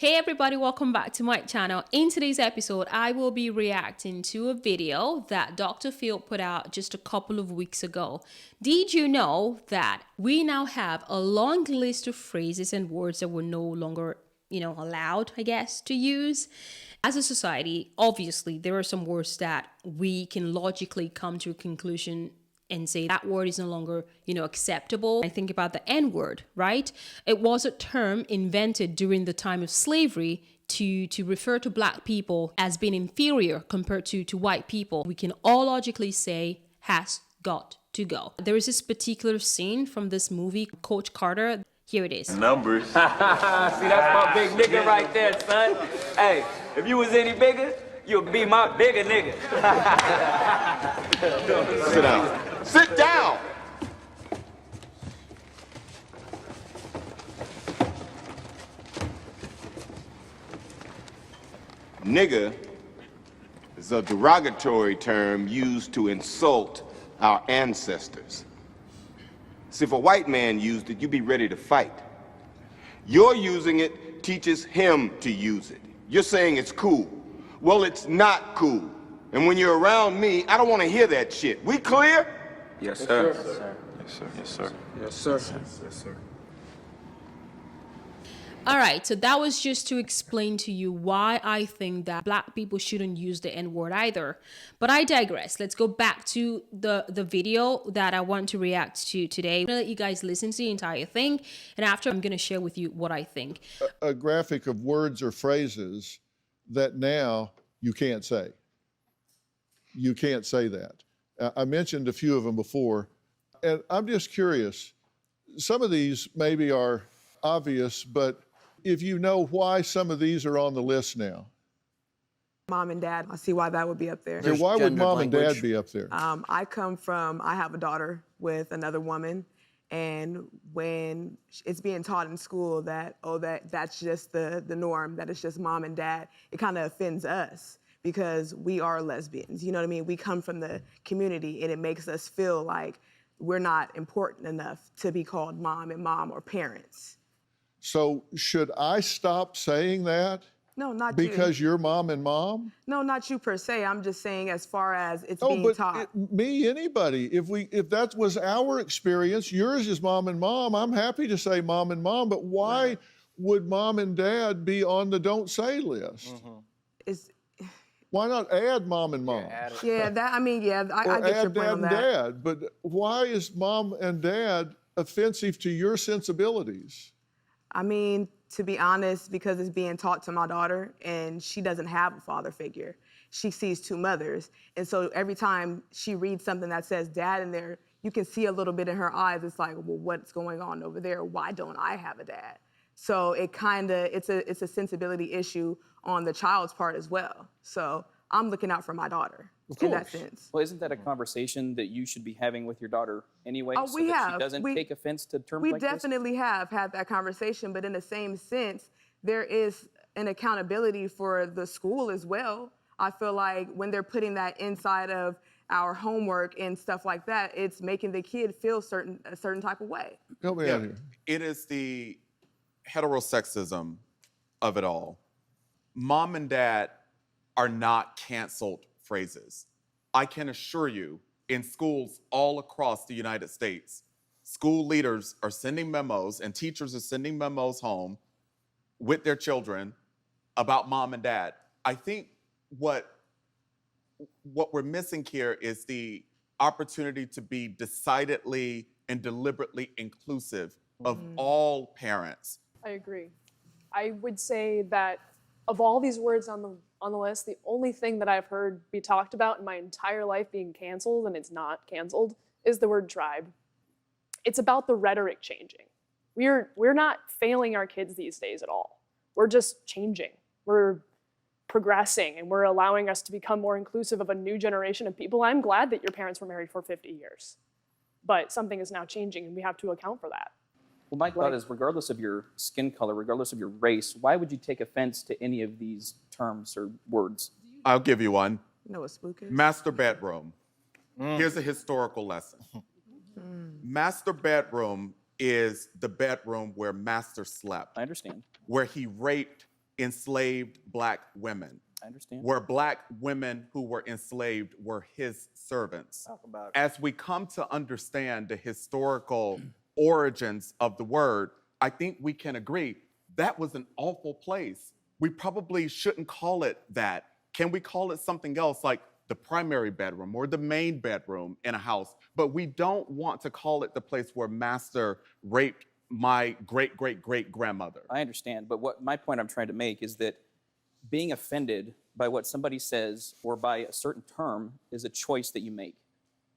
Hey everybody, welcome back to my channel. In today's episode, I will be reacting to a video that Dr. Phil put out just a couple of weeks ago. Did you know that we now have a long list of phrases and words that we're no longer, allowed, I guess, to use? As a society, obviously, there are some words that we can logically come to a conclusion and say that word is no longer, acceptable. I think about the N-word, right? It was a term invented during the time of slavery to refer to Black people as being inferior compared to white people. We can all logically say has got to go. There is this particular scene from this movie, Coach Carter. Here it is. Numbers. See, that's my big nigga right there, son. Hey, if you was any bigger, you'd be my bigger nigga. Sit down. Sit down! Nigga is a derogatory term used to insult our ancestors. See, if a white man used it, you'd be ready to fight. Your using it teaches him to use it. You're saying it's cool. Well, it's not cool. And when you're around me, I don't want to hear that shit. We clear? Yes, sir. Yes, sir. Yes, sir. Yes, sir. Yes, sir. All right, so that was just to explain to you why I think that Black people shouldn't use the N-word either. But I digress. Let's go back to the video that I want to react to today. I'm going to let you guys listen to the entire thing, and after I'm going to share with you what I think. A graphic of words or phrases that now you can't say. You can't say that. I mentioned a few of them before, and I'm just curious. Some of these maybe are obvious, but if you know why some of these are on the list now. Mom and dad, I see why that would be up there. Okay, why would mom and dad be up there? I have a daughter with another woman, and when it's being taught in school that, that's just the norm, that it's just mom and dad, it kind of offends us because we are lesbians, you know what I mean? We come from the community, and it makes us feel like we're not important enough to be called mom and mom or parents. So should I stop saying that? No, not you. Because you're mom and mom? No, not you per se. I'm just saying as far as it's being taught. Me, anybody. If that was our experience, yours is mom and mom. I'm happy to say mom and mom, but why would mom and dad be on the don't say list? Why not add mom and mom? I get your point dad on and that. dad, but why is mom and dad offensive to your sensibilities? I mean, to be honest, because it's being taught to my daughter, and she doesn't have a father figure. She sees two mothers, and so every time she reads something that says dad in there, you can see a little bit in her eyes. It's like, well, what's going on over there? Why don't I have a dad? So it's a sensibility issue on the child's part as well. So I'm looking out for my daughter in that sense. Well, isn't that a conversation that you should be having with your daughter anyway? Oh, we so that have. She doesn't take offense to terms like this? We definitely have had that conversation, but in the same sense, there is an accountability for the school as well. I feel like when they're putting that inside of our homework and stuff like that, it's making the kid feel a certain type of way. Help me out here. It is the heterosexism of it all. Mom and dad are not canceled phrases. I can assure you, in schools all across the United States, school leaders are sending memos and teachers are sending memos home with their children about mom and dad. I think what we're missing here is the opportunity to be decidedly and deliberately inclusive of all parents. I agree. I would say that of all these words on the list, the only thing that I've heard be talked about in my entire life being canceled, and it's not canceled, is the word tribe. It's about the rhetoric changing. We're not failing our kids these days at all. We're just changing. We're progressing, and we're allowing us to become more inclusive of a new generation of people. I'm glad that your parents were married for 50 years, but something is now changing, and we have to account for that. Well, my thought is, regardless of your skin color, regardless of your race, why would you take offense to any of these terms or words? I'll give you one. You know what spook is? Master bedroom. Here's a historical lesson. Master bedroom is the bedroom where Master slept. I understand. Where he raped enslaved black women. I understand. Where black women who were enslaved were his servants. Talk about it. As we come to understand the historical origins of the word, I think we can agree that was an awful place. We probably shouldn't call it that. Can we call it something else, like the primary bedroom or the main bedroom in a house? But we don't want to call it the place where master raped my great-great-great-grandmother. I understand, but what my point I'm trying to make is that being offended by what somebody says or by a certain term is a choice that you make.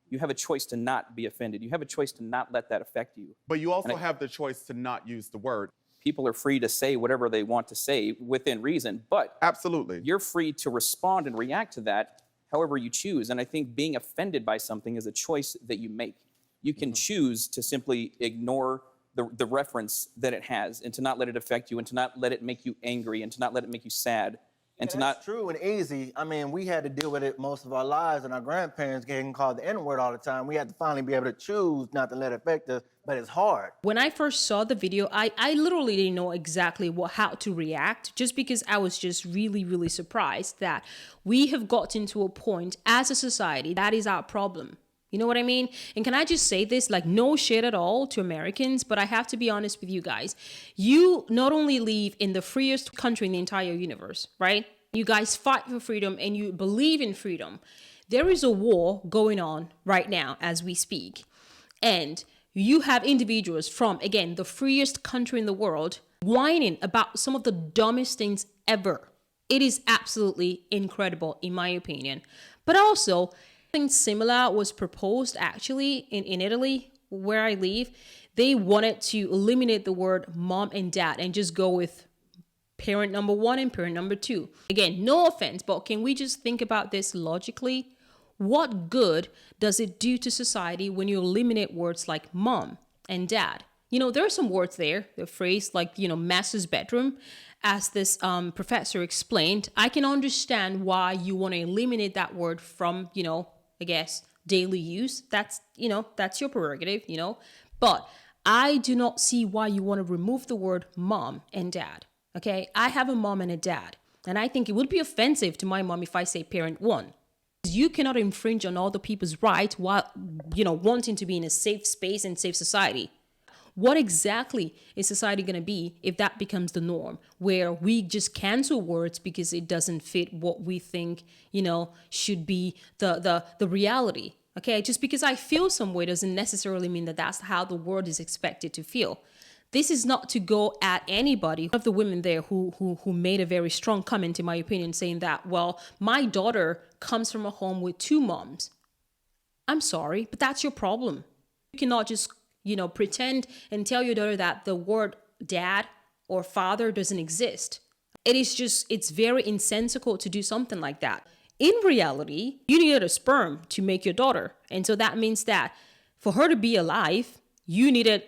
You have a choice to not be offended. You have a choice to not let that affect you. But you also have the choice to not use the word. People are free to say whatever they want to say within reason, but absolutely, you're free to respond and react to that however you choose. And I think being offended by something is a choice that you make. You can choose to simply ignore the reference that it has and to not let it affect you and to not let it make you angry and to not let it make you sad. And to That's not true and easy. I mean, we had to deal with it most of our lives, and our grandparents getting called the N-word all the time. We had to finally be able to choose not to let it affect us, but it's hard. When I first saw the video, I literally didn't know exactly how to react, just because I was just really, really surprised that we have gotten to a point as a society that is our problem. You know what I mean? And can I just say this, like, no shade at all to Americans, but I have to be honest with you guys. You not only live in the freest country in the entire universe, right? You guys fight for freedom and you believe in freedom. There is a war going on right now as we speak. And you have individuals from, again, the freest country in the world whining about some of the dumbest things ever. It is absolutely incredible, in my opinion. But also, something similar was proposed actually in Italy, where I live. They wanted to eliminate the word mom and dad and just go with parent number one and parent number two. Again, no offense, but can we just think about this logically? What good does it do to society when you eliminate words like mom and dad? You know, there are some words there, the phrase like, you know, master's bedroom. As this professor explained, I can understand why you want to eliminate that word from, you know, I guess, daily use. That's, you know, that's your prerogative, you know. But I do not see why you want to remove the word mom and dad. Okay, I have a mom and a dad. And I think it would be offensive to my mom if I say parent one. You cannot infringe on other people's rights while, you know, wanting to be in a safe space and safe society. What exactly is society going to be if that becomes the norm, where we just cancel words because it doesn't fit what we think, you know, should be the reality? Okay, just because I feel some way doesn't necessarily mean that that's how the world is expected to feel. This is not to go at anybody. One of the women there who made a very strong comment, in my opinion, saying that, well, my daughter comes from a home with two moms. I'm sorry, but that's your problem. You cannot just, you know, pretend and tell your daughter that the word dad or father doesn't exist. It is just, it's very insensical to do something like that. In reality, you needed a sperm to make your daughter. And so that means that for her to be alive, you needed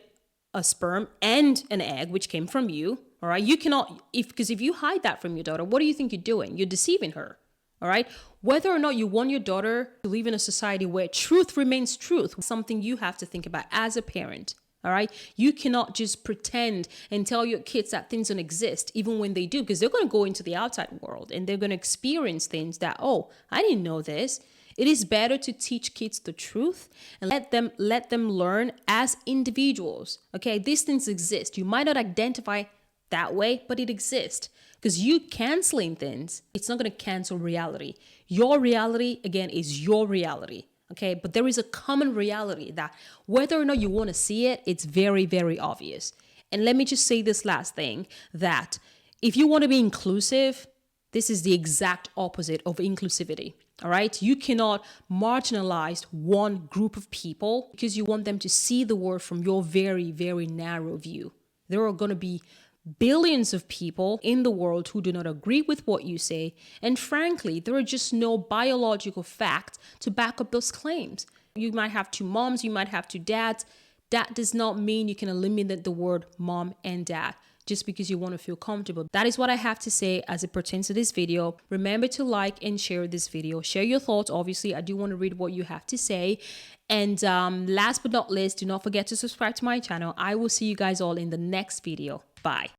a sperm and an egg, which came from you. All right. You cannot, because if you hide that from your daughter, what do you think you're doing? You're deceiving her. All right. Whether or not you want your daughter to live in a society where truth remains truth, something you have to think about as a parent. All right. You cannot just pretend and tell your kids that things don't exist, even when they do, because they're going to go into the outside world and they're going to experience things that, oh, I didn't know this. It is better to teach kids the truth and let them learn as individuals. Okay, these things exist. You might not identify that way, but it exists. Because you canceling things, it's not going to cancel reality. Your reality, again, is your reality. Okay, but there is a common reality that whether or not you want to see it, it's very, very obvious. And let me just say this last thing, that if you want to be inclusive, this is the exact opposite of inclusivity. All right. You cannot marginalize one group of people because you want them to see the world from your very, very narrow view. There are going to be billions of people in the world who do not agree with what you say. And frankly, there are just no biological facts to back up those claims. You might have two moms, you might have two dads. That does not mean you can eliminate the word mom and dad just because you want to feel comfortable. That is what I have to say as it pertains to this video. Remember to like and share this video. Share your thoughts. Obviously, I do want to read what you have to say. And last but not least, do not forget to subscribe to my channel. I will see you guys all in the next video. Bye.